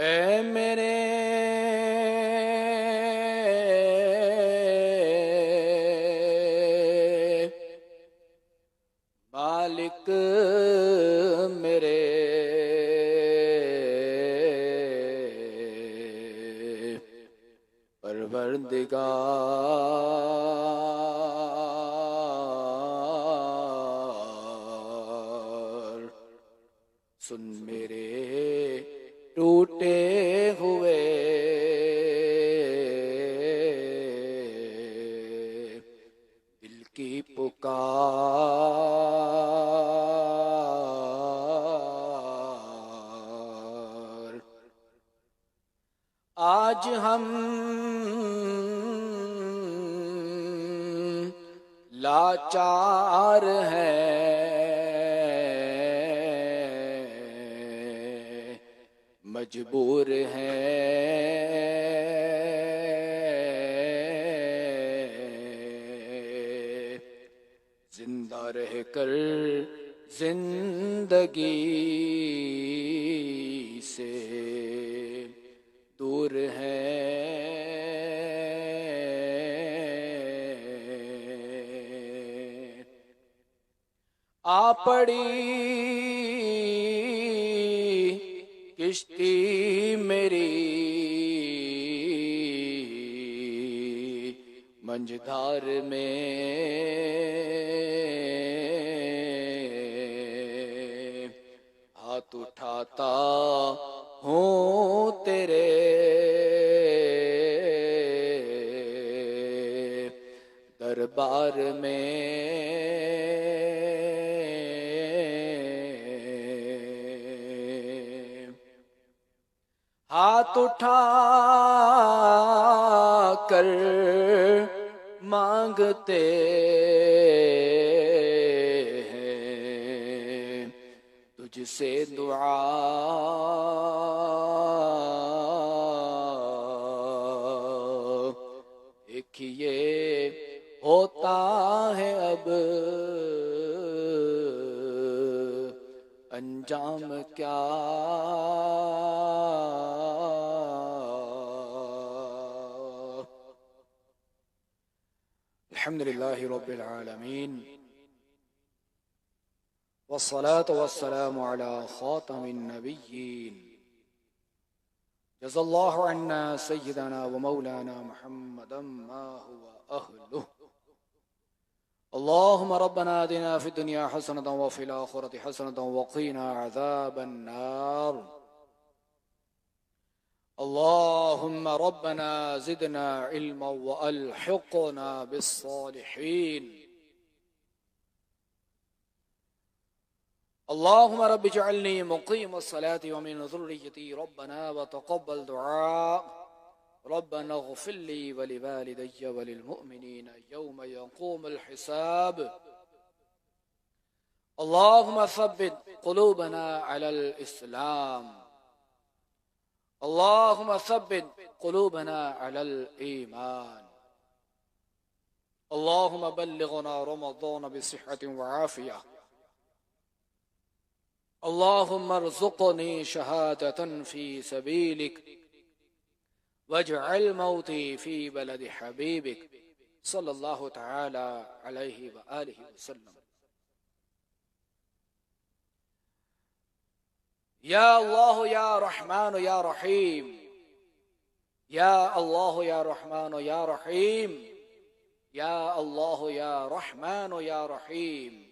اے میرے مالک، میرے پروردگار، سن میرے ٹوٹے ہوئے دل کی پکار۔ آج ہم لاچار ہیں، مجبور ہیں، زندہ رہ کر زندگی سے دور ہیں۔ آ پڑی کشتی میری منجھدار میں، ہاتھ اٹھاتا ہوں تیرے دربار میں۔ ہاتھ اٹھا کر مانگتے ہیں تجھ سے دعا، دیکھیے ہوتا ہے اب انجام کیا۔ الحمد للہ رب العالمین، والصلاة والسلام على خاتم النبیین، جزا اللہ عنا سیدنا ومولانا محمدا ما هو أهله۔ اللهم ربنا آتنا في الدنيا حسنة وفي الآخرة حسنة وقنا عذاب النار۔ اللهم ربنا زدنا علما وألحقنا بالصالحين۔ اللهم رب اجعلني مقيم الصلاة ومن ذريتي ربنا وتقبل دعاء، ربنا اغفر لي ولوالدي وللمؤمنين يوم يقوم الحساب۔ اللهم ثبت قلوبنا على الإسلام، اللهم ثبت قلوبنا على الإيمان، اللهم بلغنا رمضان بصحة وعافية، اللهم ارزقني شهادة في سبيلك، واجعل موتي في بلد حبيبك صلى الله تعالى عليه وآله وسلم۔ یا اللہ یا رحمان یا رحیم، یا اللہ یا رحمان یا رحیم، یا اللہ یا رحمان یا رحیم،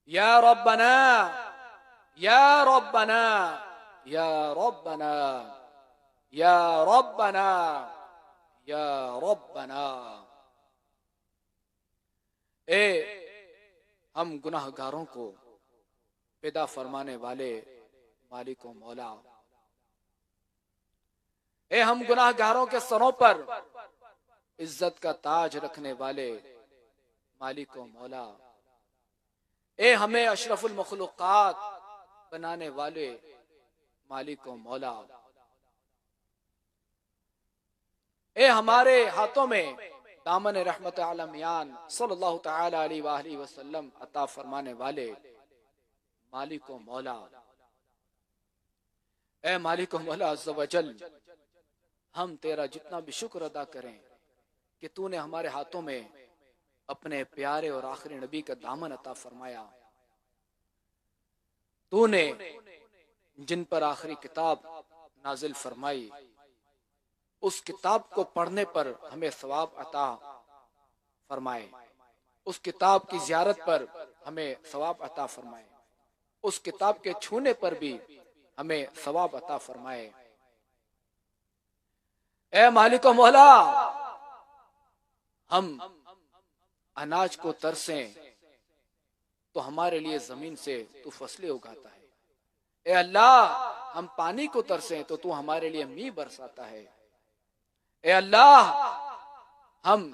یا ربنا یا ربنا یا ربنا یا ربنا یا ربنا۔ اے ہم گناہ گاروں کو پیدا فرمانے والے مالک و مولا، اے ہم گناہ گاروں کے سروں پر عزت کا تاج رکھنے والے مالک و مولا، اے ہمیں اشرف المخلوقات بنانے والے مالک و مولا، اے ہمارے ہاتھوں میں دامن رحمت عالمیان صلی اللہ تعالی علیہ وآلہ وسلم عطا فرمانے والے مالک و مولا، اے مالک و مولا عز و جل، ہم تیرا جتنا بھی شکر ادا کریں کہ تو نے ہمارے ہاتھوں میں اپنے پیارے اور آخری نبی کا دامن عطا فرمایا، تو نے جن پر آخری کتاب نازل فرمائی اس کتاب کو پڑھنے پر ہمیں ثواب عطا فرمائے، اس کتاب کی زیارت پر ہمیں ثواب عطا فرمائے، اس کتاب کے چھونے پر بھی ہمیں ثواب عطا فرمائے۔ اے مالک و مولا، ہم اناج کو ترسیں تو ہمارے لیے زمین سے تو فصلیں اگاتا ہے، اے اللہ ہم پانی کو ترسیں تو تو ہمارے لیے میوہ برساتا ہے، اے اللہ ہم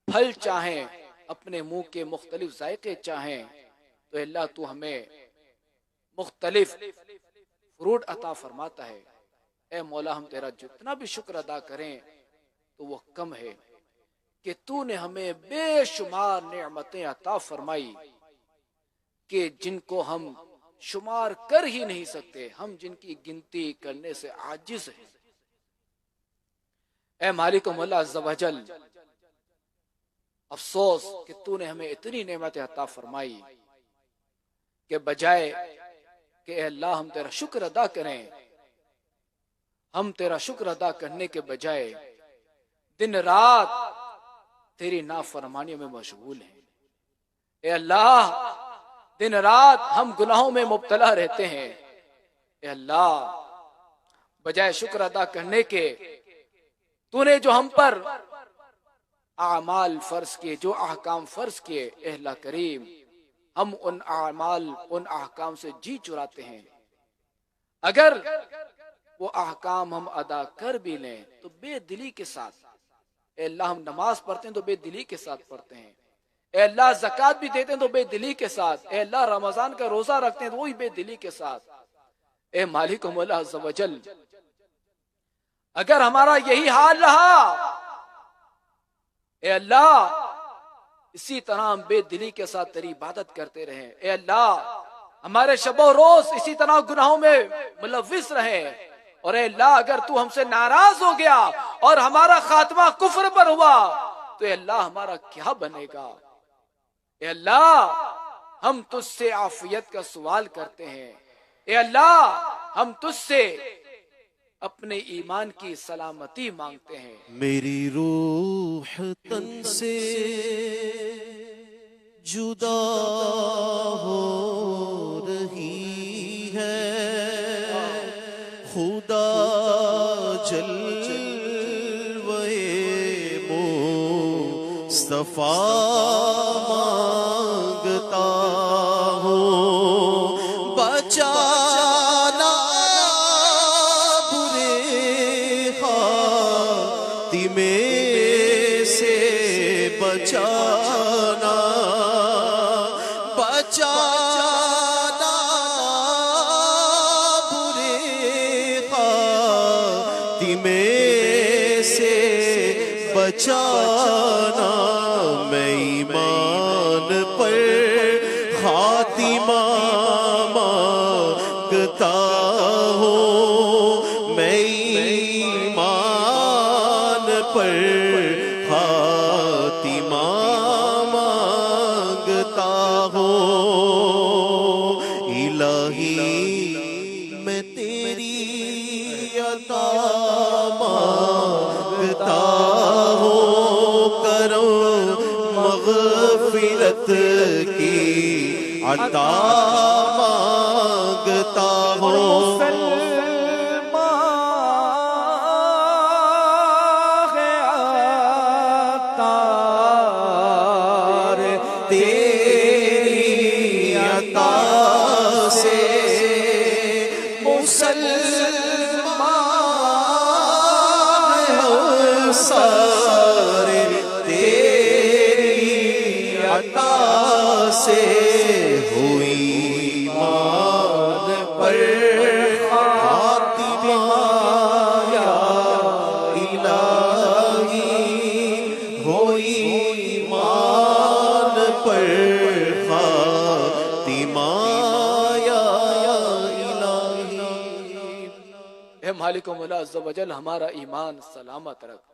پھل چاہیں، اپنے منہ کے مختلف ذائقے چاہیں تو اے اللہ تو ہمیں مختلف فروٹ عطا فرماتا ہے۔ اے مولا، ہم تیرا جتنا بھی شکر ادا کریں تو وہ کم ہے کہ تو نے ہمیں بے شمار نعمتیں عطا فرمائی کہ جن کو ہم شمار کر ہی نہیں سکتے، ہم جن کی گنتی کرنے سے عاجز ہیں۔ اے مالک و مولا عز و جل، افسوس کہ تو نے ہمیں اتنی نعمتیں عطا فرمائی کہ بجائے کہ اے اللہ ہم تیرا شکر ادا کریں، ہم تیرا شکر ادا کرنے کے بجائے دن رات تیری نافرمانیوں میں مشغول ہیں۔ اے اللہ دن رات ہم گناہوں میں مبتلا رہتے ہیں، اے اللہ بجائے شکر ادا کرنے کے تو نے جو ہم پر اعمال فرض کیے، جو احکام فرض کیے، اے اللہ کریم ہم ان اعمال ان احکام سے جی چراتے ہیں۔ اگر وہ احکام ہم ادا کر بھی لیں تو بے دلی کے ساتھ، اے اللہ ہم نماز پڑھتے ہیں تو بے دلی کے ساتھ پڑھتے ہیں، اے اللہ زکوٰۃ بھی دیتے ہیں تو بے دلی کے ساتھ، اے اللہ رمضان کا روزہ رکھتے ہیں تو وہی بے دلی کے ساتھ۔ اے مالک و مولا عز و جل، اگر ہمارا یہی حال رہا، اے اللہ اسی طرح ہم بے دلی کے ساتھ تیری عبادت کرتے رہیں، اے اللہ ہمارے شب و روز اسی طرح گناہوں میں ملوث رہے، اور اے اللہ اگر تو ہم سے ناراض ہو گیا اور ہمارا خاتمہ کفر پر ہوا تو اے اللہ ہمارا کیا بنے گا؟ اے اللہ ہم تجھ سے عافیت کا سوال کرتے ہیں، اے اللہ ہم تجھ سے اپنے ایمان کی سلامتی مانگتے ہیں۔ میری روح تن سے جدا ہو رہی ہے، خدا جلوے مصطفیٰ مانگتا ہوں، بچانا برے خاتمے سے، بچانا بچانا برے خاتمے سے، بچانا میں ایمان پر خاتمہ مانگتا ہوں، میں ایمان پر خاتمہ مانگتا ہوں۔ الہی میں تیری عطا مانگتا ہوں، کرم مغفرت کی عطا مانگتا ہوں۔ تیری عطا سے مسلمان سارے، تیری عطا سے ہوئی ایمان پر خاتمہ، یا الہی ہوئی ایمان پر خاتمہ، یا الہی۔ اے مالک و مولا عز و جل ہمارا ایمان سلامت رکھ،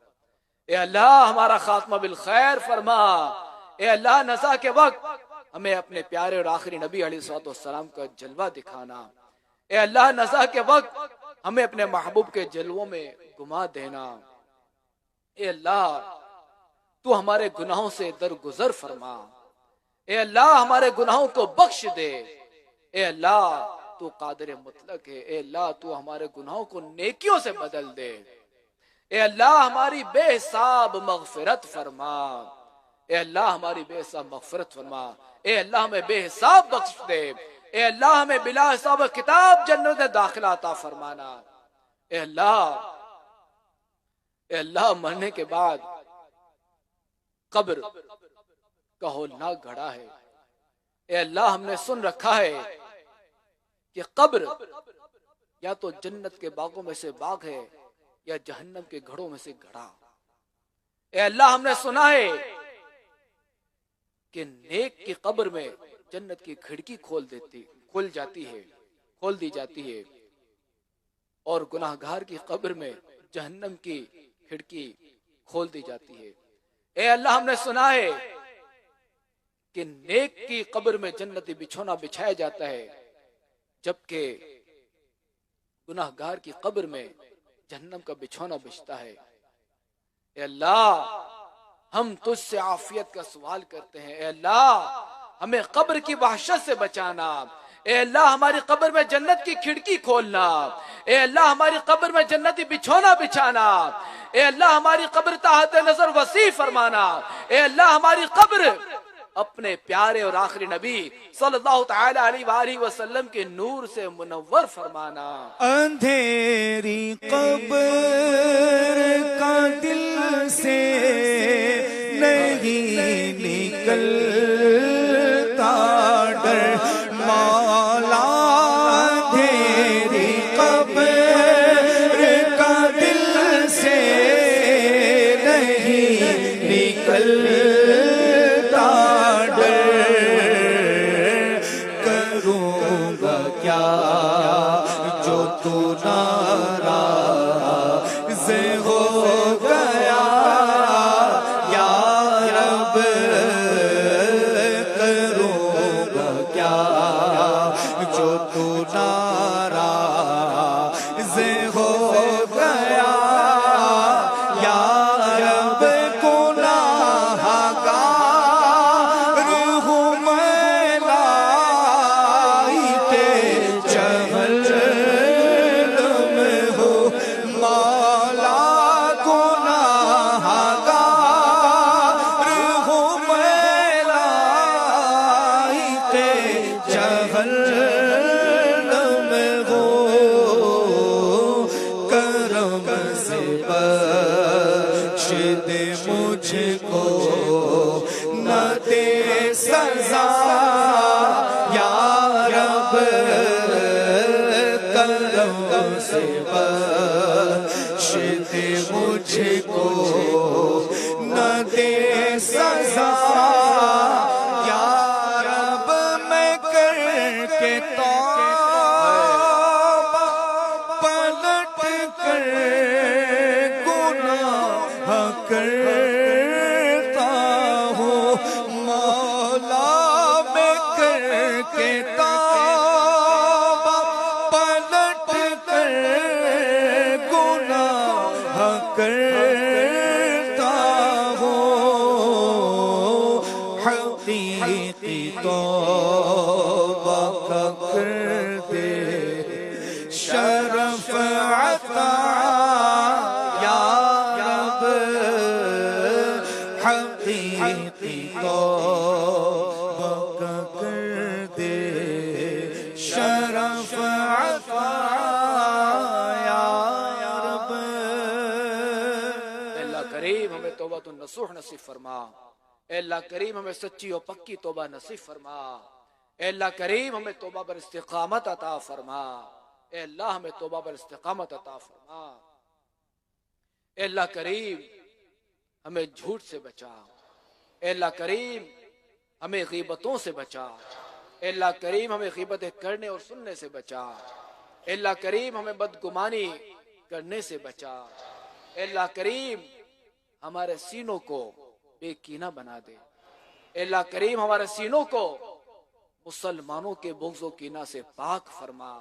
اے اللہ ہمارا خاتمہ بالخیر فرما، اے اللہ نزا کے وقت ہمیں اپنے پیارے اور آخری نبی علیہ الصلوۃ والسلام کا جلوہ دکھانا، اے اللہ نزا کے وقت ہمیں اپنے محبوب کے جلووں میں گما دینا، اے اللہ تو ہمارے گناہوں سے درگزر فرما، اے اللہ ہمارے گناہوں کو بخش دے، اے اللہ تو قادر مطلق ہے، اے اللہ تو ہمارے گناہوں کو نیکیوں سے بدل دے، اے اللہ ہماری بے حساب مغفرت فرما، اے اللہ ہماری بے حساب مغفرت فرما، اے اللہ ہمیں بے حساب بخش دے، اے اللہ ہمیں بلا حساب کتاب جنت میں داخلہ عطا فرمانا، اے اللہ مرنے کے بعد قبر کا ہولناک گھڑا ہے، اے اللہ ہم نے سن رکھا ہے کہ قبر یا تو جنت کے باغوں میں سے باغ ہے یا جہنم کے گھڑوں میں سے گھڑا، اے اللہ ہم نے سنا ہے کہ نیک کی قبر میں جنت کی کھڑکی کھول دی جاتی ہے اور گناہگار کی قبر میں جہنم کی کھڑکی کھول دی جاتی ہے، اے اللہ ہم نے سنا ہے کہ نیک کی قبر میں جنتی بچھونا بچھایا جاتا ہے جبکہ گناہگار کی قبر میں جہنم کا بچھونا بچھتا ہے، اے اللہ ہم تجھ سے عافیت کا سوال کرتے ہیں، اے اللہ ہمیں قبر کی وحشت سے بچانا، اے اللہ ہماری قبر میں جنت کی کھڑکی کھولنا، اے اللہ ہماری قبر میں جنتی بچھونا بچھانا، اے اللہ ہماری قبر تحت نظر وسیع فرمانا، اے اللہ ہماری قبر اپنے پیارے اور آخری نبی صلی اللہ تعالی علیہ وآلہ وسلم کے نور سے منور فرمانا۔ اندھیری قبر کا دل سے نہیں نکلتا ڈر مولا، اندھیری قبر کا دل سے نہیں نکلتا نصوح نصیب فرما، اے اللہ کریم ہمیں سچی اور پکی توبہ نصیب فرما، اے اللہ کریم ہمیں توبہ پر استقامت عطا فرما، اے اللہ ہمیں توبہ پر استقامت عطا فرما، اے اللہ کریم ہمیں جھوٹ سے بچا، اے اللہ کریم ہمیں غیبتوں سے بچا، اے اللہ کریم ہمیں غیبتیں کرنے اور سننے سے بچا، اے اللہ کریم ہمیں بدگمانی کرنے سے بچا۔ اے اللہ کریم ہمارے سینوں کو بے کینہ بنا دے۔ اے اللہ کریم ہمارے سینوں کو مسلمانوں کے بغض و کینہ سے پاک فرما۔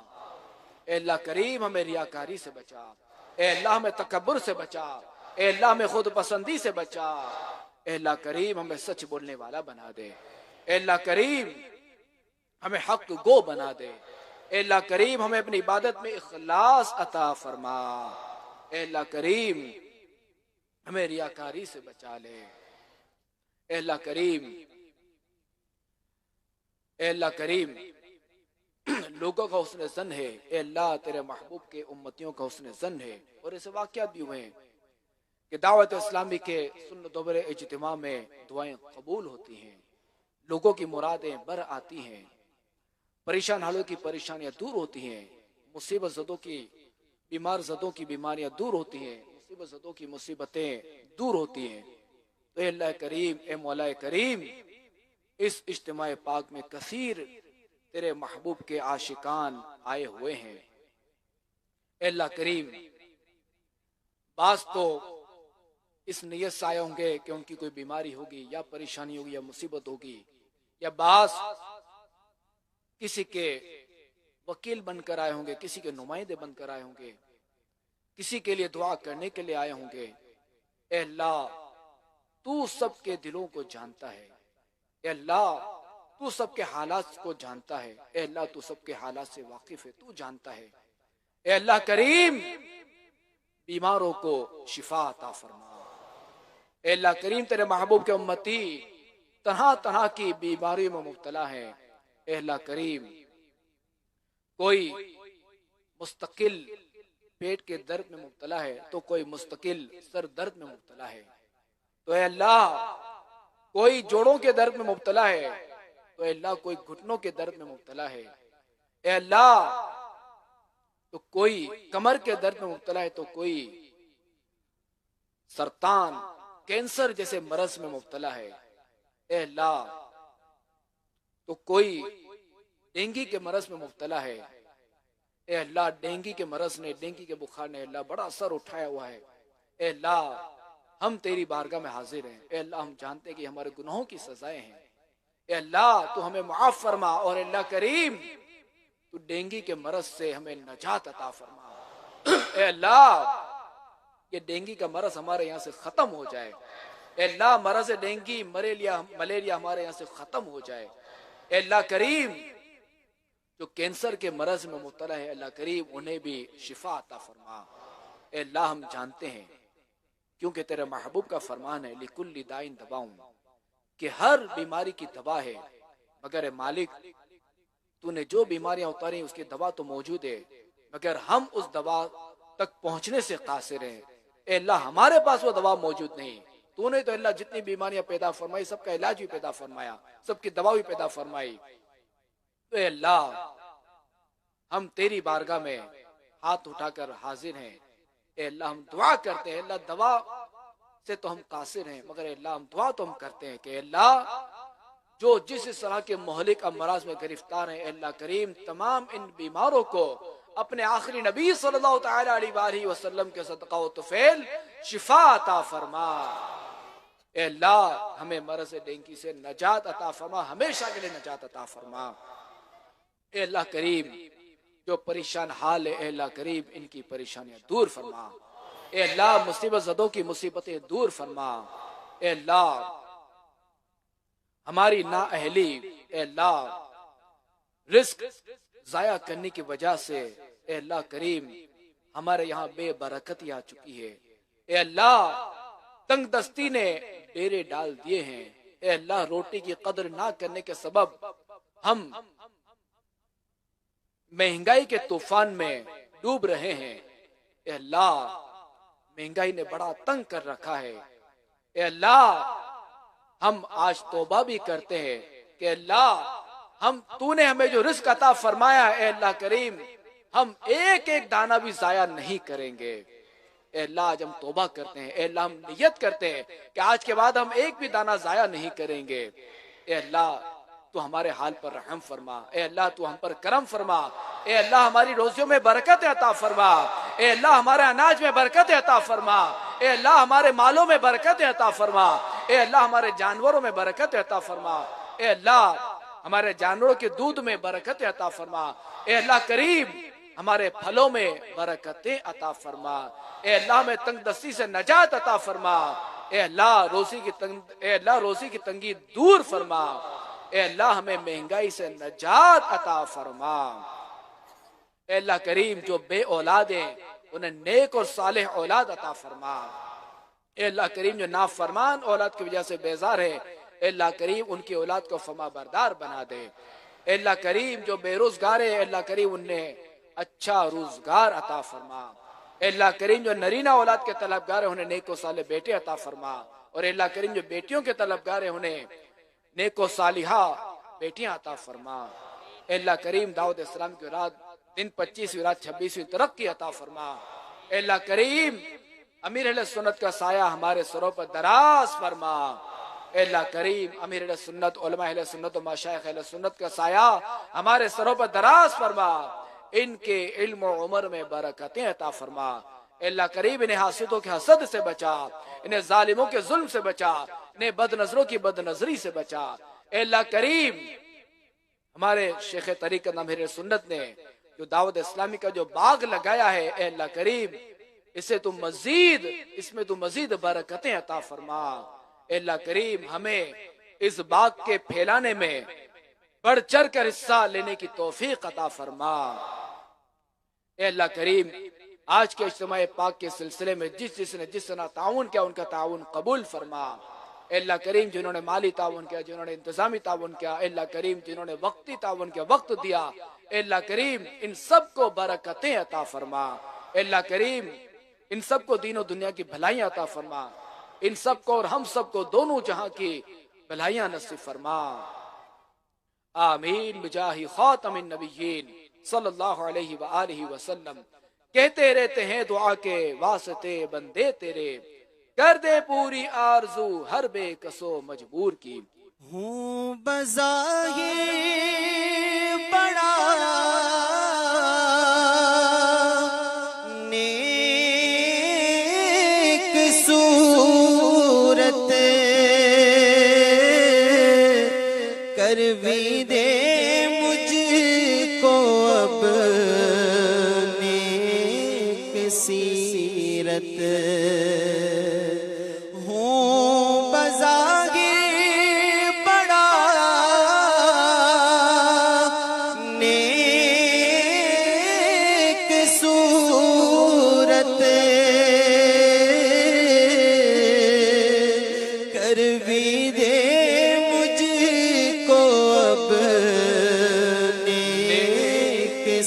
اے اللہ کریم ہمیں ریاکاری سے بچا۔ اے اللہ ہمیں تکبر سے بچا۔ اے اللہ ہمیں خود پسندی سے بچا۔ اے اللہ کریم ہمیں سچ بولنے والا بنا دے۔ اے اللہ کریم ہمیں حق گو بنا دے۔ اے اللہ کریم ہمیں اپنی عبادت میں اخلاص عطا فرما۔ اے اللہ کریم ہمیں ریاکاری سے بچا لے۔ اے اللہ کریم، اے اللہ کریم لوگوں کا حسن ظن ہے، اے اللہ تیرے محبوب کے امتیوں کا حسن ظن ہے۔ اور ایسے واقعات بھی ہوئے ہیں کہ دعوت اسلامی کے سنت دور اجتماع میں دعائیں قبول ہوتی ہیں، لوگوں کی مرادیں بر آتی ہیں، پریشان حالوں کی پریشانیاں دور ہوتی ہیں، مصیبت زدوں کی بیمار زدوں کی بیماریاں دور ہوتی ہیں، مصیبت زدوں کی مصیبتیں دور ہوتی ہیں۔ تو اے اللہ کریم، اے مولا کریم، اس اجتماع پاک میں کثیر تیرے محبوب کے عاشقان آئے ہوئے ہیں۔ اے اللہ کریم بعض تو اس نیت سے آئے ہوں گے کہ ان کی کوئی بیماری ہوگی یا پریشانی ہوگی یا مصیبت ہوگی، یا بعض کسی کے وکیل بن کر آئے ہوں گے، کسی کے نمائندے بن کر آئے ہوں گے، کسی کے لیے دعا کرنے کے لیے آئے ہوں گے۔ اے اللہ تو سب کے دلوں کو جانتا ہے، اے اللہ تو سب کے حالات کو جانتا ہے، اے اللہ تو سب کے حالات سے واقف ہے، تو جانتا ہے۔ اے اللہ کریم بیماروں کو شفا عطا فرما۔ اے اللہ کریم تیرے محبوب کے امتی طرح طرح کی بیماریوں میں مبتلا ہے۔ اے اللہ کریم کوئی مستقل پیٹ کے درد میں مبتلا ہے تو کوئی مستقل سر درد میں مبتلا ہے، تو اے اللہ کوئی جوڑوں کے درد میں مبتلا ہے، تو اے اللہ کوئی گھٹنوں کے درد میں مبتلا ہے، اے اللہ تو کوئی کمر کے درد میں مبتلا ہے، تو کوئی سرطان کینسر جیسے مرض میں مبتلا ہے، اے اللہ تو کوئی ڈینگی کے مرض میں مبتلا ہے، اے اللہ ڈینگی کے مرض نے، ڈینگی کے بخار نے اللہ بڑا اثر اٹھایا ہوا ہے۔ اے اللہ ہم تیری بارگاہ میں حاضر ہیں، اے اللہ ہم جانتے ہیں کہ ہمارے گناہوں کی سزائیں ہیں، اے اللہ تو ہمیں معاف فرما، اور اللہ کریم تو ڈینگی کے مرض سے ہمیں نجات عطا فرما۔ اے اللہ یہ ڈینگی کا مرض ہمارے یہاں سے ختم ہو جائے، اے اللہ مرض ڈینگی ملیریا ہمارے یہاں سے ختم ہو جائے۔ اے اللہ کریم جو کینسر کے مرض میں مبتلا ہے، اللہ کریم انہیں بھی شفا عطا فرما۔ اے اللہ ہم جانتے ہیں کیونکہ تیرے محبوب کا فرمان ہے لِكُلِّ دَاءٍ دَوَاءٌ، کہ ہر بیماری کی دوا ہے، مگر اے مالک تو نے جو بیماریاں اتاری اس کی دوا تو موجود ہے، مگر ہم اس دوا تک پہنچنے سے قاصر ہیں۔ اے اللہ ہمارے پاس وہ دوا موجود نہیں، تو نے تو اللہ جتنی بیماریاں پیدا فرمائی سب کا علاج بھی پیدا فرمایا، سب کی دوا بھی پیدا فرمائی۔ تو اے اللہ ہم تیری بارگاہ میں ہاتھ اٹھا کر حاضر ہیں، اے اللہ ہم دعا کرتے ہیں، اللہ دوا سے تو ہم قاصر ہیں، مگر اے اللہ ہم دعا تو ہم کرتے ہیں کہ اے اللہ جو جس اس طرح کے مہلک امراض میں گرفتار ہیں، اے اللہ کریم تمام ان بیماروں کو اپنے آخری نبی صلی اللہ تعالی علیہ وسلم کے صدقہ و طفیل شفا عطا فرما۔ اے اللہ ہمیں مرض ڈینگی سے نجات عطا فرما، ہمیشہ کے لیے نجات عطا فرما۔ اے اللہ کریم جو پریشان حال ہے، اے اللہ کریم ان کی پریشانیاں دور فرما، اے اللہ مصیبت زدوں کی مصیبتیں دور فرما، اے اللہ ہماری نااہلی، اے اللہ رزق ضائع کرنے کی وجہ سے اے اللہ کریم ہمارے یہاں بے برکتی آ چکی ہے، اے اللہ تنگ دستی نے ڈیرے ڈال دیے ہیں، اے اللہ روٹی کی قدر نہ کرنے کے سبب ہم مہنگائی کے طوفان میں ڈوب رہے ہیں، اے اللہ مہنگائی نے بڑا تنگ کر رکھا ہے، اے اللہ ہم آج توبہ بھی کرتے ہیں کہ اللہ تو نے ہمیں جو رزق عطا فرمایا، اے اللہ کریم ہم ایک ایک دانہ بھی ضائع نہیں کریں گے، اے اللہ آج ہم توبہ کرتے ہیں، اے اللہ ہم نیت کرتے ہیں کہ آج کے بعد ہم ایک بھی دانہ ضائع نہیں کریں گے، اے اللہ تو ہمارے حال پر رحم فرما، اے اللہ تو ہم پر کرم فرما، اے اللہ ہماری روزیوں میں برکت عطا فرما، اے اللہ ہمارے اناج میں برکت عطا فرما، اے اللہ ہمارے مالوں میں برکت عطا فرما، اے اللہ ہمارے جانوروں میں برکت عطا فرما، اے اللہ ہمارے جانوروں کے دودھ میں برکت عطا فرما، اے اللہ کریم ہمارے پھلوں میں برکتیں عطا فرما، اے اللہ ہمیں تنگ دستی سے نجات عطا فرما، اے اللہ روزی کی تنگی دور فرما، اے اللہ ہمیں مہنگائی سے نجات عطا فرما، اے اللہ کریم جو بے اولاد ہیں انہیں نیک اور صالح اولاد عطا فرما، اے اللہ کریم جو نافرمان اولاد کی وجہ سے بیزار ہے اے اللہ کریم ان کی اولاد کو فرما بردار بنا دے، اے اللہ کریم جو بے روزگار ہے اے اللہ کریم انہیں اچھا روزگار عطا فرما، اے اللہ کریم جو نرینہ اولاد کے طلبگار ہیں انہیں نیک و صالح بیٹے عطا فرما، اور اے اللہ کریم جو بیٹیوں کے طلبگار ہیں انہیں نیک و صالحہ بیٹیاں عطا فرما، اے اللہ کریم دعوت اسلام کی رات دن 25ویں رات 26ویں ترقی عطا فرما، اے اللہ کریم امیر اہل سنت کا سایہ ہمارے سروں پر دراز فرما، اے اللہ کریم امیر اہل سنت علماء اہل سنت و مشائخ اہل سنت کا سایہ ہمارے سروں پر دراز فرما، ان کے علم و عمر میں برکتیں عطا فرما، اے اللہ کریم انہیں حاسدوں کے حسد سے بچا، انہیں ظالموں کے ظلم سے بچا، انہیں بد نظروں کی بد نظری سے بچا، اے اللہ کریم ہمارے شیخ طریقت امیر اہل سنت نے جو دعوت اسلامی کا جو باغ لگایا ہے اے اللہ کریم اس میں تو مزید برکتیں عطا فرما، اے اللہ کریم ہمیں اس باغ کے پھیلانے میں بڑھ چڑھ کر حصہ لینے کی توفیق عطا فرما، اے اللہ کریم آج کے اجتماع پاک کے سلسلے میں جس نے جس طرح تعاون کیا ان کا تعاون قبول فرما، اے اللہ کریم جنہوں نے مالی تعاون کیا، جنہوں نے انتظامی تعاون کیا، اے اللہ کریم جنہوں نے وقتی تعاون کیا، وقت دیا، اے اللہ کریم ان سب کو برکتیں عطا فرما، اے اللہ کریم ان سب کو دین و دنیا کی بھلائیاں عطا فرما، ان سب کو اور ہم سب کو دونوں جہاں کی بھلائیاں نصیب فرما، آمین بجاہ خاتم النبیین صلی اللہ علیہ وآلہ وسلم۔ کہتے رہتے ہیں دعا کے واسطے بندے تیرے، کر دے پوری آرزو ہر بے کسو مجبور کی۔ ہوں بظاہر بڑا نیک صورت، کر بھی دے مجھ کو اب نیک سیرت، ہوں بظاہر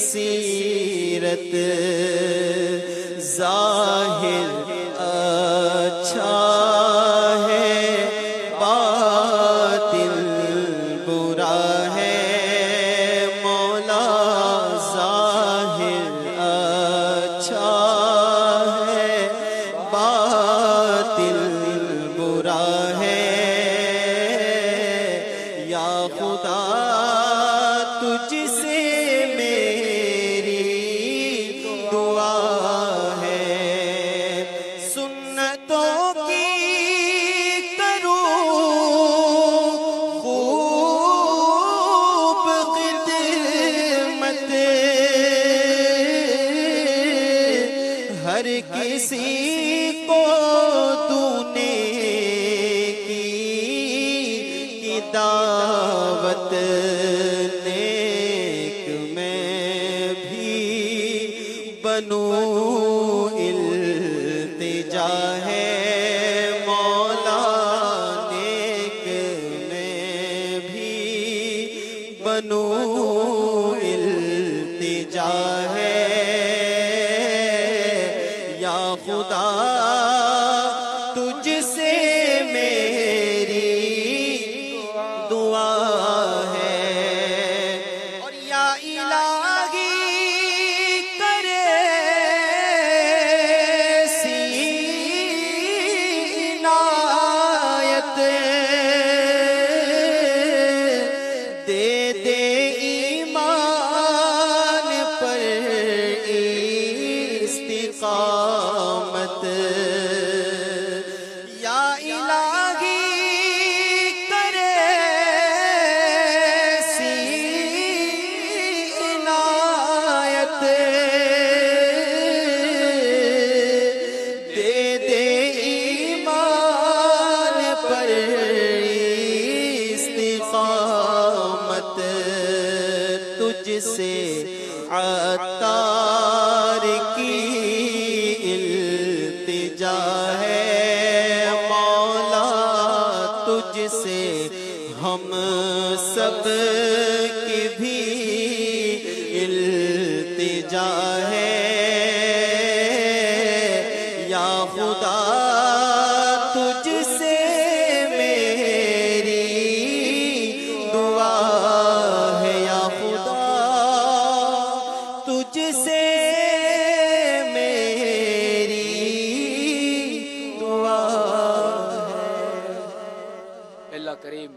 سیرت، ظاہر اچھا ہے باطن برا ہے مولا، ظاہر اچھا ہے باطن برا ہے، یا خدا تجھ سے ہر کسی کو تو نے کی دعوت، نیک میں بھی بنوں التجا ہے مولا، نیک میں بھی بنوں التجا ہے، خدا تجھ سے میری دعا ہے، اور یا الہی کرے سی عنایت، دے دے ایمان پر استقامت یا الہی کرے سی عنایت دے دے ایمان پر استقامت تجھ سے عطار کی التجا ہے مولا تجھ سے ہم سب کی بھی التجا ہے یا خدا تجھ سے میری دعا ہے یا خدا تجھ سے میری دعا ہے۔ اللہ کریم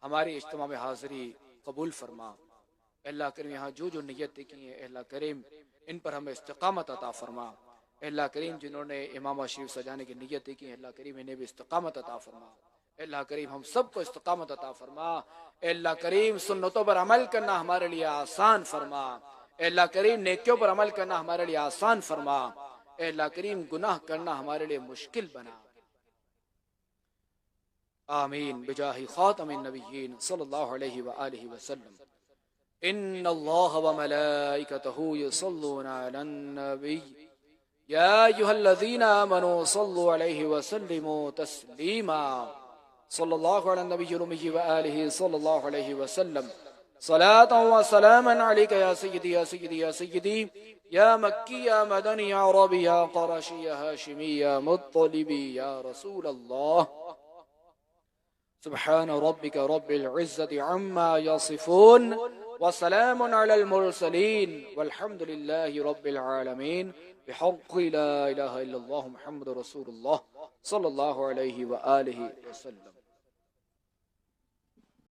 ہماری اجتماع میں حاضری قبول فرما۔ اللہ کریم یہاں جو نیت کی ہے اللہ کریم ان پر ہمیں استقامت عطا فرما۔ اللہ کریم جنہوں نے امامہ شریف سجانے کی نیت کی ہے اللہ کریم انہیں بھی استقامت عطا فرما۔ اللہ کریم ہم سب کو استقامت عطا فرما۔ اللہ کریم سنتوں پر عمل کرنا ہمارے لیے آسان فرما۔ اللہ کریم نیکیوں پر عمل کرنا ہمارے لیے آسان فرما۔ اللہ کریم گناہ کرنا ہمارے لیے مشکل بنا۔ آمین بجاہ خاتم النبیین صلی اللہ علیہ وآلہ وسلم۔ ان اللہ وملائکتہ یصلون علی النبی یا ایہا الذین آمنوا صلوا علیہ وسلموا تسلیما صلی اللہ علی النبی الأمی وآلہ صلی اللہ علیہ وسلم صلاة و سلاما علیک یا سیدی یا سیدی یا سیدی یا مکی یا مدنی یا عربی یا قرشی یا ہاشمی یا مطلبی یا رسول اللہ سبحان ربك رب العزة عما يصفون وسلام على المرسلين والحمد لله رب العالمين بحق لا إله إلا الله محمد رسول الله صلى الله عليه وآله وسلم۔